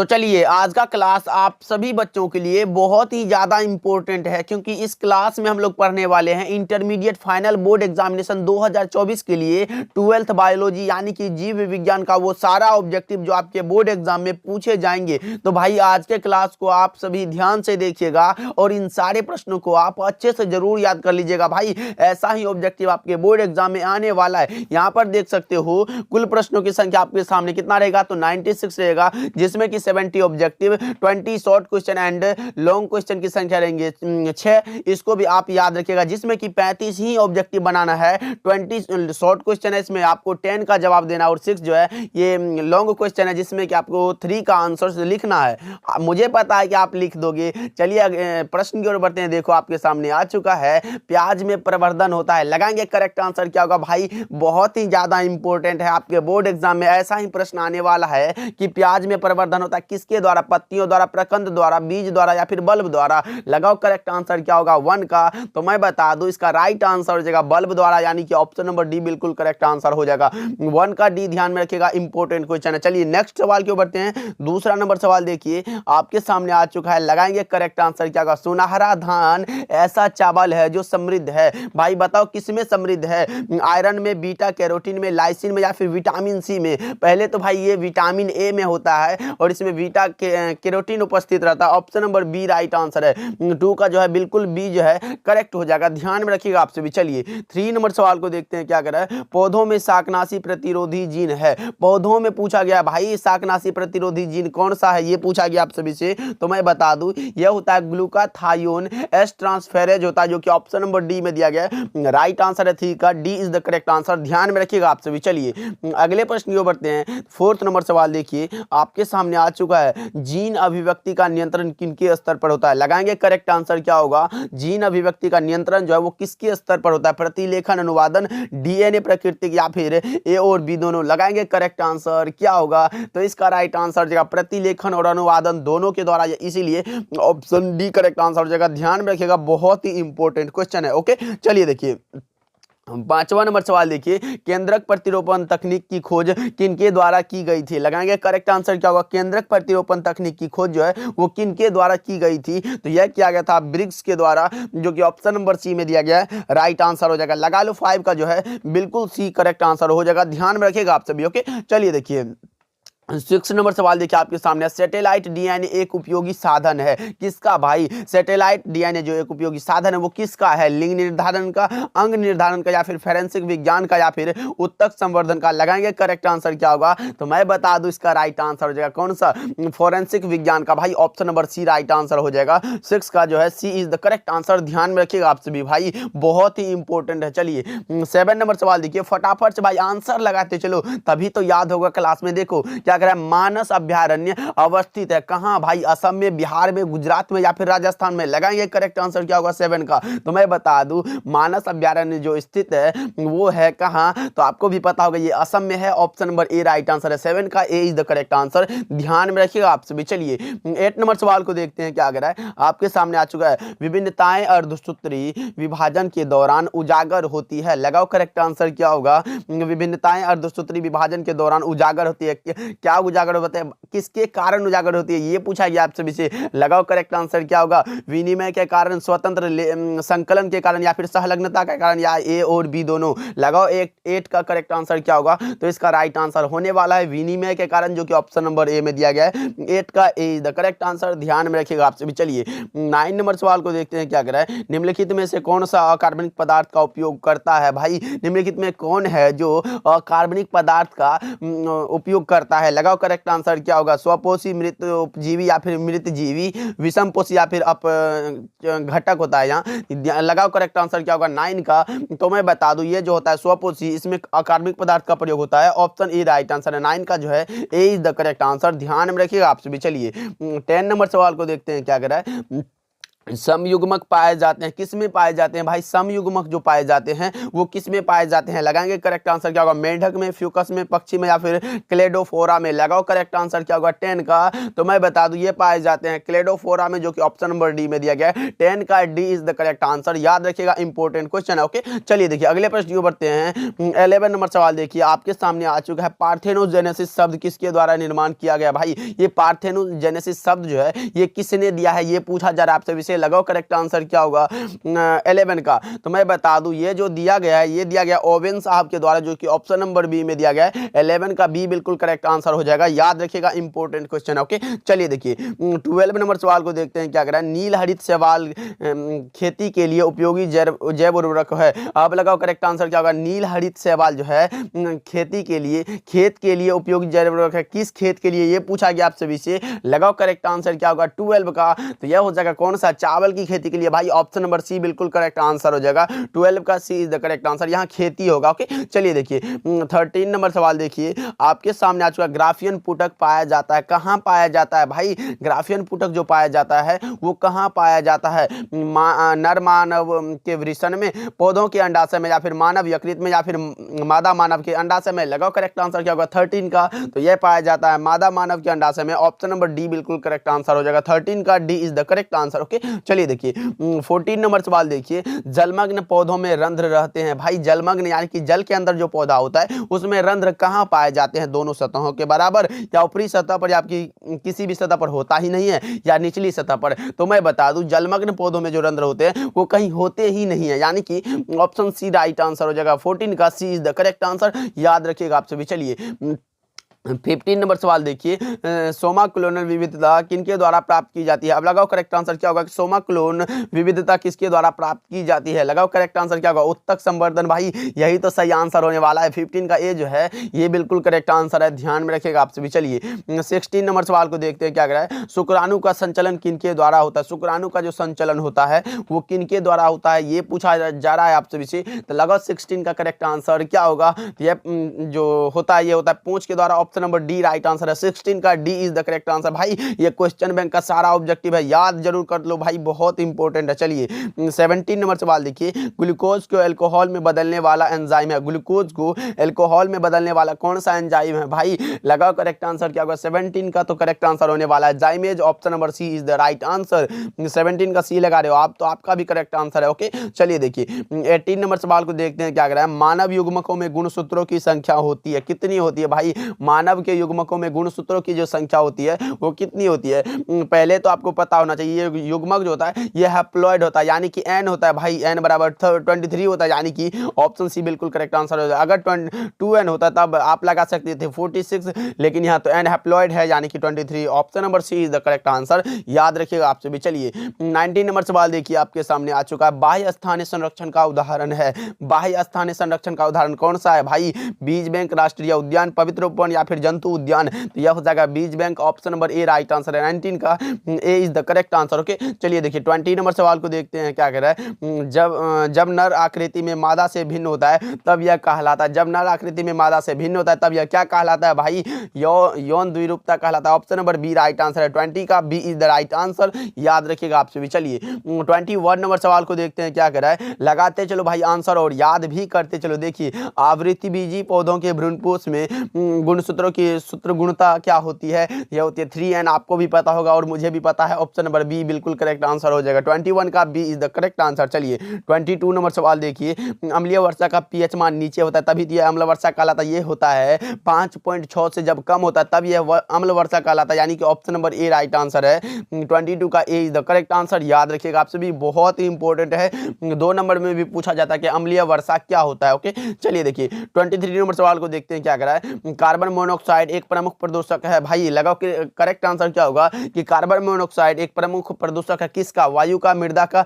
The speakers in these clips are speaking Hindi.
तो चलिए आज का क्लास आप सभी बच्चों के लिए बहुत ही ज़्यादा इम्पोर्टेंट है, क्योंकि इस क्लास में हम लोग पढ़ने वाले हैं इंटरमीडिएट फाइनल बोर्ड एग्जामिनेशन 2024 के लिए 12th बायोलॉजी यानी कि जीव विज्ञान का वो सारा ऑब्जेक्टिव जो आपके बोर्ड एग्जाम में पूछे जाएंगे। तो भाई आज के क्लास को आप सभी ध्यान से देखिएगा और इन सारे प्रश्नों को आप अच्छे से जरूर याद कर लीजिएगा। भाई ऐसा ही ऑब्जेक्टिव आपके बोर्ड एग्जाम में आने वाला है। यहाँ पर देख सकते हो कुल प्रश्नों की संख्या आपके सामने कितना रहेगा, तो 96 रहेगा, जिसमें कि 70 objective, 20 short question and long question की संख्या रहेंगे 6। इसको भी आप याद रखिएगा, जिसमें कि 35 ही ऑब्जेक्टिव बनाना है, 20 शॉर्ट क्वेश्चन है, इसमें आपको 10 का जवाब देना, और 6 जो है ये लॉन्ग क्वेश्चन है, जिसमें कि आपको 3 का आंसर लिखना है। मुझे पता है कि आप लिख दोगे। चलिए प्रश्न की ओर बढ़ते हैं। देखो आपके सामने आ चुका है, प्याज में प्रवर्धन होता है, लगाएंगे करेक्ट आंसर क्या होगा। भाई बहुत ही ज्यादा इंपॉर्टेंट है, आपके बोर्ड एग्जाम में ऐसा ही प्रश्न आने वाला है कि प्याज में प्रवर्धन होता है किसके द्वारा, पत्तियों द्वारा, प्रकंद द्वारा, बीज द्वारा या फिर बल्ब द्वारा। लगाओ करेक्ट आंसर क्या होगा 1 का। तो मैं बता दूं इसका राइट आंसर हो जाएगा बल्ब द्वारा, यानी कि ऑप्शन नंबर डी बिल्कुल करेक्ट आंसर हो जाएगा। 1 का डी ध्यान में रखिएगा, इंपॉर्टेंट क्वेश्चन है। चलिए नेक्स्ट सवाल की ओर बढ़ते हैं। दूसरा नंबर सवाल देखिए आपके सामने आ चुका है, लगाएंगे करेक्ट आंसर क्या होगा। सुनहरा धान ऐसा चावल है जो समृद्ध है। भाई बताओ किसमें समृद्ध है, आयरन में, बीटा कैरोटीन में, लाइसिन में या फिर विटामिन सी में। पहले तो भाई ये विटामिन ए में होता है और इसमें बीटा कैरोटीन उपस्थित रहता है। Option number B right answer है। 2 का जो है बिल्कुल बी जो है करेक्ट हो जाएगा, ध्यान में रखिएगा आपसे भी। चलिए 3 नंबर सवाल को देखते हैं क्या कर रहा है। पौधों में शाकनाशी प्रतिरोधी जीन है। पौधों में पूछा गया भाई शाकनाशी प्रतिरोधी जीन कौन सा है, ये पूछा गया आप सभी से। तो मैं बता दूं यह होता है ग्लूकाथायोन एस ट्रांसफेरेज होता है, जो कि ऑप्शन नंबर डी में दिया गया है। राइट आंसर है 3 का, D is the correct answer, ध्यान में रखिएगा आप सभी। चलिए अगले प्रश्न की ओर बढ़ते हैं। 4th नंबर सवाल देखिए आपके सामने आ चुका है, जीन अभिव्यक्ति का नियंत्रण किनके स्तर पर होता है। लगाएंगे करेक्ट आंसर क्या होगा। जीन अभिव्यक्ति का नियंत्रण जो है वो किसके स्तर पर होता है, प्रतिलेखन, अनुवादन, डीएनए प्राकृतिक या फिर ए और बी दोनों। लगाएंगे करेक्ट आंसर क्या होगा। तो इसका राइट आंसर जाएगा प्रतिलेखन और अनुवादन दोनों के द्वारा, इसीलिए ऑप्शन डी करेक्ट आंसर हो जाएगा, ध्यान में रखिएगा, बहुत ही इंपॉर्टेंट क्वेश्चन है। ओके चलिए देखिए 5वां नंबर सवाल देखिए, केंद्रक प्रतिरोपण तकनीक की खोज किनके द्वारा की गई थी। लगाएंगे करेक्ट आंसर क्या होगा। केंद्रक प्रतिरोपण तकनीक की खोज जो है वो किनके द्वारा की गई थी, तो यह किया गया था ब्रिग्स के द्वारा, जो कि ऑप्शन नंबर सी में दिया गया है, राइट आंसर हो जाएगा। लगा लो 5 का जो है बिल्कुल सी करेक्ट आंसर हो जाएगा, ध्यान में रखिएगा आप सभी। ओके चलिए देखिए 6 नंबर सवाल देखिए आपके सामने, सैटेलाइट डीएनए एक उपयोगी साधन है किसका। भाई सैटेलाइट डीएनए जो एक उपयोगी साधन है वो किसका है, लिंग निर्धारण का, अंग निर्धारण का, या फिर फोरेंसिक विज्ञान का, या फिर उत्तक संवर्धन का। लगाएंगे करेक्ट आंसर क्या होगा। तो मैं बता दूं इसका राइट आंसर हो जाएगा कौन सा, फोरेंसिक विज्ञान का। भाई option number C right answer हो जाएगा। 6 का जो है C is the correct answer, ध्यान में रखिएगा आप सभी, भाई बहुत ही इंपॉर्टेंट है। चलिए 7 नंबर सवाल देखिए, फटाफट से भाई आंसर लगाते चलो, तभी तो याद होगा क्लास में। देखो क्या मानस अभयारण्य अवस्थित है कहां भाई, असम में, बिहार में, गुजरात में या फिर राजस्थान में। लगाएंगे करेक्ट आंसर क्या होगा 7 का। तो मैं बता दूं मानस अभयारण्य जो स्थित है वो है कहां, तो आपको भी पता होगा ये असम में है, option number A right answer है। 7 का A is the correct answer, ध्यान में रखिएगा आप सभी। चलिए 8 नंबर सवाल को देखते हैं क्या कर रहा है। आपके सामने आ चुका है, विभिन्नताएं अर्धसूत्री विभाजन के दौरान उजागर होती है। लगाओ करेक्ट आंसर क्या होगा। विभिन्नताएं अर्धसूत्री विभाजन के दौरान उजागर होती है, क्या उजागर होता है, किसके कारण उजागर होती है, ये पूछा गया आप सभी से। लगाओ करेक्ट आंसर क्या होगा। विनिमय के कारण, स्वतंत्र संकलन के कारण, या फिर सहलग्नता के कारण, या ए और बी दोनों। लगाओ 8 का करेक्ट आंसर क्या होगा। तो इसका राइट आंसर होने वाला है विनिमय के कारण, जो कि ऑप्शन नंबर ए में दिया गया है। 8 का A is the correct answer, ध्यान में रखिएगा आप सभी। चलिए 9 नंबर सवाल को देखते हैं क्या कर रहा है। निम्नलिखित में से कौन सा अकार्बनिक पदार्थ का उपयोग करता है। भाई निम्नलिखित में कौन है जो अकार्बनिक पदार्थ का उपयोग करता है। लगाओ करेक्ट आंसर क्या होगा। स्वपोषी, मृत उपजीवी या फिर मृत जीवी, विषम पोषी या फिर अप घटक होता है यहाँ। लगाओ करेक्ट आंसर क्या होगा 9 का। तो मैं बता दूं ये जो होता है स्वपोषी, इसमें अकार्बनिक पदार्थ का प्रयोग होता है, ऑप्शन ए राइट आंसर है। 9 का जो है ए इज द करेक्ट आंसर, ध्यान में रखिएगा आप सभी। चलिए 10 नंबर सवाल को देखते हैं क्या कर रहा है। समयुग्मक पाए जाते हैं, किस में पाए जाते हैं भाई? समयुग्मक जो पाए जाते हैं वो किस में पाए जाते हैं? लगाएंगे करेक्ट आंसर क्या होगा? मेंढक में, फ्यूकस में, पक्षी में या फिर क्लेडोफोरा में। लगाओ करेक्ट आंसर क्या होगा? 10 का। तो मैं बता दूं ये पाए जाते हैं क्लेडोफोरा में, जो कि ऑप्शन नंबर डी में दिया गया है। 10 का D is the correct answer. याद रखिएगा, इंपॉर्टेंट क्वेश्चन है। ओके, चलिए देखिए अगले प्रश्न की ओर बढ़ते हैं। 11 नंबर सवाल देखिए आपके सामने आ चुका है। पार्थेनोजेनेसिस शब्द किसके द्वारा निर्माण किया गया भाई? ये पार्थेनोजेनेसिस शब्द जो है ये किसने दिया है, ये पूछा जा रहा है आपसे विषय। लगाओ करेक्ट आंसर क्या होगा? 11 का। तो मैं बता दूं ये जो दिया गया है ये दिया गया ओवेन साहब के द्वारा, जो कि ऑप्शन नंबर बी में दिया गया है। 11 का बी बिल्कुल करेक्ट आंसर हो जाएगा। याद रखिएगा, इंपॉर्टेंट क्वेश्चन है। ओके, चलिए देखिए 12 नंबर सवाल को देखते हैं क्या कह रहा है। नील हरित शैवाल खेती के लिए उपयोगी जैव उर्वरक है। अब लगाओ करेक्ट आंसर क्या होगा? नील हरित शैवाल जो है खेती के लिए, खेत के लिए उपयोगी जैव उर्वरक है। किस खेत के लिए, ये पूछा गया आपसे विषय। लगाओ करेक्ट आंसर क्या होगा? 12 का। तो यह हो जाएगा कौन सा? चावल की खेती के लिए भाई। ऑप्शन नंबर सी बिल्कुल करेक्ट आंसर हो जाएगा। 12 का C is the correct answer. यहाँ खेती होगा। ओके, चलिए देखिए 13 नंबर सवाल देखिए आपके सामने आ चुका। ग्राफियन पुटक पाया जाता है, कहाँ पाया जाता है भाई? ग्राफियन पुटक जो पाया जाता है वो कहाँ पाया जाता है? नर मानव के वृषण में, पौधों के अंडाशय में, या फिर मानव यकृत में, या फिर मादा मानव के अंडाशय में। लगाओ करेक्ट आंसर क्या होगा? 13 का। तो यह पाया जाता है मादा मानव के अंडाशय में। ऑप्शन नंबर डी बिल्कुल करेक्ट आंसर हो जाएगा। 13 का D is the correct answer. Okay, चलिए देखिए 14 नंबर सवाल देखिए। जलमग्न पौधों में रंध्र रहते हैं भाई। जलमग्न यानी कि जल के अंदर जो पौधा होता है उसमें रंध्र कहाँ पाए जाते हैं? दोनों सतहों के बराबर, या ऊपरी सतह पर, या आपकी किसी भी सतह पर होता ही नहीं है, या निचली सतह पर। तो मैं बता दूं जलमग्न पौधों में जो रंध्र होते हैं वो कहीं होते ही नहीं है, यानी कि ऑप्शन सी राइट आंसर हो जाएगा। 14 का C is the correct answer. याद रखिएगा आपसे भी। चलिए 15 नंबर सवाल देखिए। सोमा क्लोनल विविधता किनके द्वारा प्राप्त की जाती है? अब लगाओ करेक्ट आंसर क्या होगा? सोमा क्लोन विविधता किसके द्वारा प्राप्त की जाती है? लगाओ करेक्ट आंसर क्या होगा? उत्तक संवर्धन भाई, यही तो सही आंसर होने वाला है। 15 का ए जो है ये बिल्कुल करेक्ट आंसर है, ध्यान में रखिएगा आपसे भी। चलिए 16 नंबर सवाल को देखते हैं क्या कह रहा है। शुक्राणु का संचलन किनके द्वारा होता है? शुक्राणु का जो संचलन होता है वो किनके द्वारा होता है, ये पूछा जा रहा है आपसे विषय। तो लगाओ 16 का करेक्ट आंसर क्या होगा? ये जो होता है ये होता है पूंछ के द्वारा। Option number D right answer है। 16 का D is the correct answer. भाई ये क्वेश्चन बैंक का सारा ऑब्जेक्टिव है, याद जरूर कर लो भाई, बहुत इंपॉर्टेंट है। चलिए 17 नंबर सवाल देखिए। ग्लूकोज को अल्कोहल में बदलने वाला एंजाइम है। ग्लूकोज को अल्कोहल में बदलने वाला कौन सा एंजाइम है भाई? लगाओ करेक्ट आंसर क्या होगा? 17 का तो करेक्ट आंसर होने वाला है zymase. Option number C is the right answer. 17 का सी लगा रहे हो आप, तो आपका भी करेक्ट आंसर है। ओके, चलिए देखिए 18 नंबर सवाल को देखते हैं क्या कर रहा है। मानव युग्मकों में गुणसूत्रों की संख्या होती है, कितनी होती है भाई? मानव के युग्मकों में गुणसूत्रों की जो संख्या होती है वो कितनी होती है? पहले तो आपको पता होना चाहिए ये युग्मक जो होता है ये हैप्लॉइड होता है, यानी कि n होता है भाई। n बराबर 23 होता है, यानी कि ऑप्शन सी बिल्कुल करेक्ट आंसर हो जाए। अगर 2n होता तब आप लगा सकते थे 46, लेकिन यहाँ तो n हैप्लॉइड है यानी कि 23। Option number C is the correct answer. याद रखिएगा आपसे भी। चलिए 19 नंबर सवाल देखिए आपके सामने आ चुका है। बाह्य स्थानीय संरक्षण का उदाहरण है। बाह्य स्थानीय संरक्षण का उदाहरण कौन सा है भाई? बीज बैंक, राष्ट्रीय उद्यान, पवित्र उपवन, या फिर जंतु उद्यान। तो यह हो जाएगा बीज bank. Option number A right answer है। 19 का A is the correct answer. Okay, चलिए देखिए 20 नंबर सवाल को देखते हैं क्या कह रहा है। जब नर आकृति में मादा से भिन्न होता है तब यह कहलाता है। जब नर आकृति में मादा से भिन्न होता है तब यह क्या कहलाता है भाई? यौन द्विरूपता कहलाता है। Option number B right answer है। 20 का B is the right answer. याद रखिएगा आपसे भी। चलिए 21 नंबर सवाल को देखते हैं क्या कह रहा है। लगाते चलो भाई आंसर और याद भी करते चलो। देखिए आवृत्ति बीजी पौधों के भ्रूणपोष में गुणसूत्रों की सूत्र गुणता क्या होती है? यह होती है 3n। आपको भी पता होगा और मुझे भी पता है। ऑप्शन नंबर बी बिल्कुल करेक्ट आंसर हो जाएगा। 21 का B is the correct answer. चलिए 22 नंबर सवाल देखिए। अम्लीय वर्षा का पीएच मान नीचे होता है तभी यह अम्ल वर्षा कहलाता है। ये होता है 5.6 से जब कम होता है तब यह अम्ल वर्षा कहलाता है, यानी कि option number A right answer है। 22 का A is the correct answer. याद रखिएगा आपसे भी, बहुत ही इंपॉर्टेंट है। 2 नंबर में भी पूछा जाता है कि अम्लीय वर्षा क्या होता है। ओके, चलिए देखिए 23 नंबर सवाल को देखते हैं क्या कह रहा है। कार्बन मोनोऑक्साइड एक प्रमुख प्रदूषक है भाई। लगाओ कि करेक्ट आंसर क्या होगा कि कार्बन मोनोऑक्साइड एक प्रमुख प्रदूषक है किसका? वायु का, मृदा का,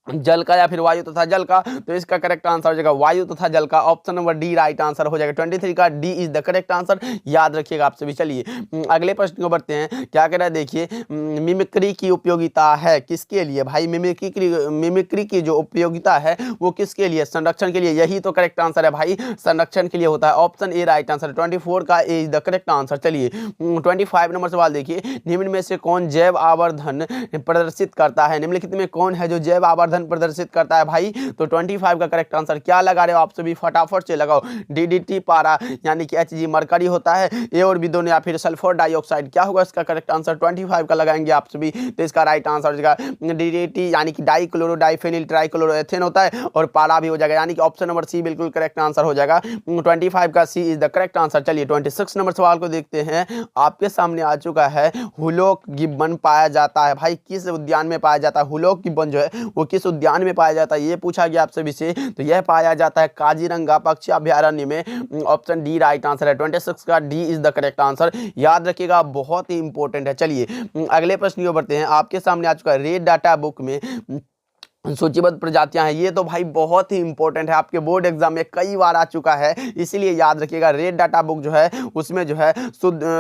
जल का या फिर वायु तथा जल का, तो इसका करेक्ट आंसर हो जाएगा वायु तथा जल का। Option number D right answer हो जाएगा। 23 का D is the correct answer, याद रखिएगा आप सभी। चलिए अगले प्रश्न को बढ़ते हैं। क्या कह रहा है देखिए, मिमिक्री की उपयोगिता है किसके लिए भाई? मिमिक्री की जो उपयोगिता है वो किसके लिए? संरक्षण के लिए, यही तो करेक्ट आंसर है भाई, संरक्षण के लिए होता है। Option A right answer. 24 का A is the correct answer. चलिए 25 नंबर सवाल देखिए, निम्न में से कौन जैव आवर्धन प्रदर्शित करता है? निम्नलिखित में कौन है जो जैव आवर्धन प्रदर्शित करता है भाई? तो 25 का करेक्ट आंसर क्या लगा रहे हो आप सभी? फटाफट से लगाओ। डीडीटी पारा यानी कि Hg मरकरी होता है, ए और बी दोनों, या फिर सल्फर डाइऑक्साइड। क्या होगा इसका करेक्ट आंसर? 25 का लगाएंगे आप सभी, तो इसका राइट आंसर हो जाएगा डीडीटी यानी कि डाइक्लोरो डाइफेनिल ट्राइक्लोरोएथेन होता है, और पारा भी हो जाएगा, यानी कि ऑप्शन नंबर सी बिल्कुल करेक्ट आंसर हो जाएगा। 25 का C is the correct answer. चलिए 26 नंबर सवाल को देखते हैं। आपके सामने आ चुका है, हुलॉक गिब्बन पाया जाता है भाई किस उद्यान में पाया जाता है? हुलॉक गिब्बन जो है वो किस उद्यान में पाया जाता है, ये पूछा गया आप सभी से। तो यह पाया जाता है काजीरंगा पक्षी अभयारण्य में। ऑप्शन डी राइट आंसर है। 26 का D is the correct answer, याद रखिएगा, बहुत ही इंपॉर्टेंट है। चलिए अगले प्रश्न की ओर बढ़ते हैं। आपके सामने आ चुका है, रेड डाटा बुक में सूचीबद्ध प्रजातियां हैं। ये तो भाई बहुत ही इंपॉर्टेंट है, आपके बोर्ड एग्जाम में कई बार आ चुका है, इसीलिए याद रखिएगा। रेड डाटा बुक जो है उसमें जो है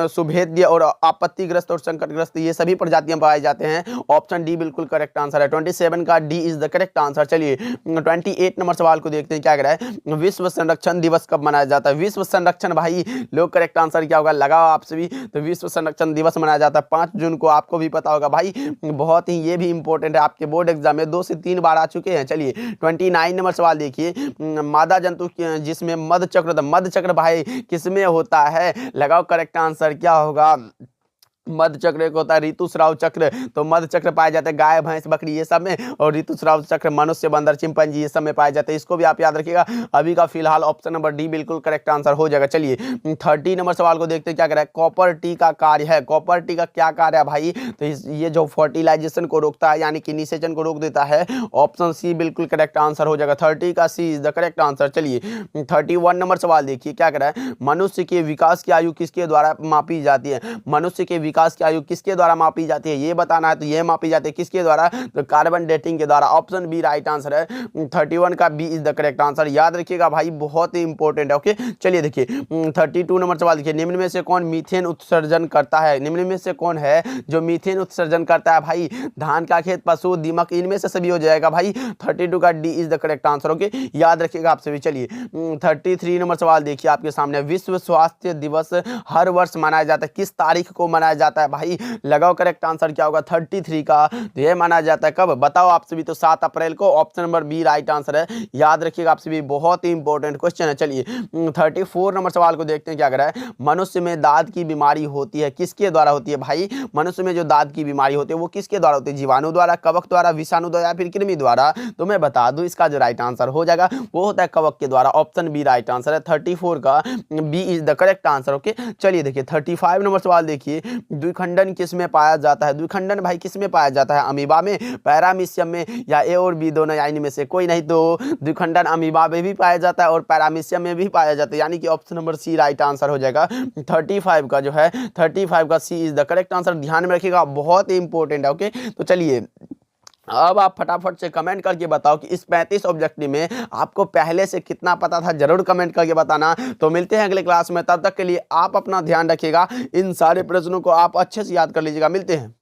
सुभेद्य और आपत्तिग्रस्त और संकटग्रस्त ये सभी प्रजातियां पाए जाते हैं। ऑप्शन डी बिल्कुल करेक्ट आंसर है। 27 का D is the correct answer. चलिए 28 नंबर सवाल को देखते हैं। क्या कह रहा है, विश्व संरक्षण दिवस कब मनाया जाता है? विश्व संरक्षण भाई लोग करेक्ट आंसर क्या होगा लगाओ आप सभी। तो विश्व संरक्षण दिवस मनाया जाता है 5 जून को, आपको भी पता होगा भाई, बहुत ही ये भी इंपॉर्टेंट है, आपके बोर्ड एग्जाम में 2 से 3 बार आ चुके हैं। चलिए 29 नंबर सवाल देखिए, मादा जंतु जिसमें मध चक्र भाई किसमें होता है? लगाओ करेक्ट आंसर क्या होगा? मध चक्र एक होता है ऋतुस्राव चक्र, तो मध चक्र पाए जाते हैं गाय भैंस बकरी ये सब में, और ऋतुस्राव चक्र मनुष्य बंदर चिंपैंजी ये सब में पाए जाते हैं। इसको भी आप याद रखिएगा। अभी का फिलहाल ऑप्शन नंबर डी बिल्कुल करेक्ट आंसर हो जाएगा। चलिए 30 नंबर सवाल को देखते हैं। क्या कह रहा है, कॉपर टी का कार्य है? कॉपर टी का क्या कार्य है भाई? तो ये जो फर्टिलाइजेशन को रोकता है यानी कि निषेचन को रोक देता है। ऑप्शन सी बिल्कुल करेक्ट आंसर हो जाएगा। 30 का C is the correct answer. चलिए 31 नंबर सवाल देखिए। क्या कह रहा है, मनुष्य के विकास की आयु किसके द्वारा मापी जाती है? मनुष्य के विकास की आयु किसके द्वारा मापी जाती है ये बताना है। तो ये मापी जाती है किसके द्वारा? तो कार्बन डेटिंग के द्वारा। ऑप्शन बी राइट आंसर है। 31 का B is the correct answer, याद रखिएगा भाई, बहुत ही इंपॉर्टेंट है। ओके चलिए देखिए 32 नंबर सवाल देखिए, निम्न में से कौन मीथेन उत्सर्जन करता है? निम्न में से कौन है जो मीथेन उत्सर्जन करता है भाई? धान का खेत, पशु, दीमक, इनमें से सभी हो जाएगा भाई। 32 का D is the correct answer. Okay याद रखिएगा आप सभी। चलिए 33 नंबर सवाल देखिए आपके सामने, विश्व स्वास्थ्य दिवस हर वर्ष मनाया जाता है, किस तारीख को मनाया जाता है भाई? लगाओ करेक्ट आंसर क्या होगा? 33 का। तो यह माना जाता है कब बताओ आप सभी? तो 7 अप्रैल को। Option number B right answer है, याद रखिएगा आप सभी, बहुत ही इंपॉर्टेंट क्वेश्चन है। चलिए 34 नंबर सवाल को देखते हैं। क्या कह रहा है, मनुष्य में दांत की बीमारी होती है, किसके द्वारा होती है भाई? मनुष्य में जो दांत की बीमारी होती है वो किसके द्वारा होती है? जीवाणु द्वारा, कवक द्वारा, विषाणु द्वारा, या फिर कृमि द्वारा? तो मैं बता दूं इसका जो राइट आंसर हो जाएगा वो होता है कवक के द्वारा। ऑप्शन बी राइट आंसर है। 34 का B is the correct answer. Okay चलिए देखिए 35 नंबर सवाल देखिए, द्विखंडन किसमें पाया जाता है? द्विखंडन भाई किसमें पाया जाता है? अमीबा में, पैरामीशियम में, या ए और बी दोनों, या इनमें से कोई नहीं? तो द्विखंडन अमीबा में भी पाया जाता है और पैरामीशियम में भी पाया जाता है, यानी कि option number C right answer हो जाएगा। 35 का जो है 35 का C is the correct answer, ध्यान में रखिएगा, बहुत ही इंपॉर्टेंट है। ओके तो चलिए अब आप फटाफट से कमेंट करके बताओ कि इस 35 ऑब्जेक्टिव में आपको पहले से कितना पता था, जरूर कमेंट करके बताना। तो मिलते हैं अगले क्लास में, तब तक के लिए आप अपना ध्यान रखिएगा, इन सारे प्रश्नों को आप अच्छे से याद कर लीजिएगा। मिलते हैं।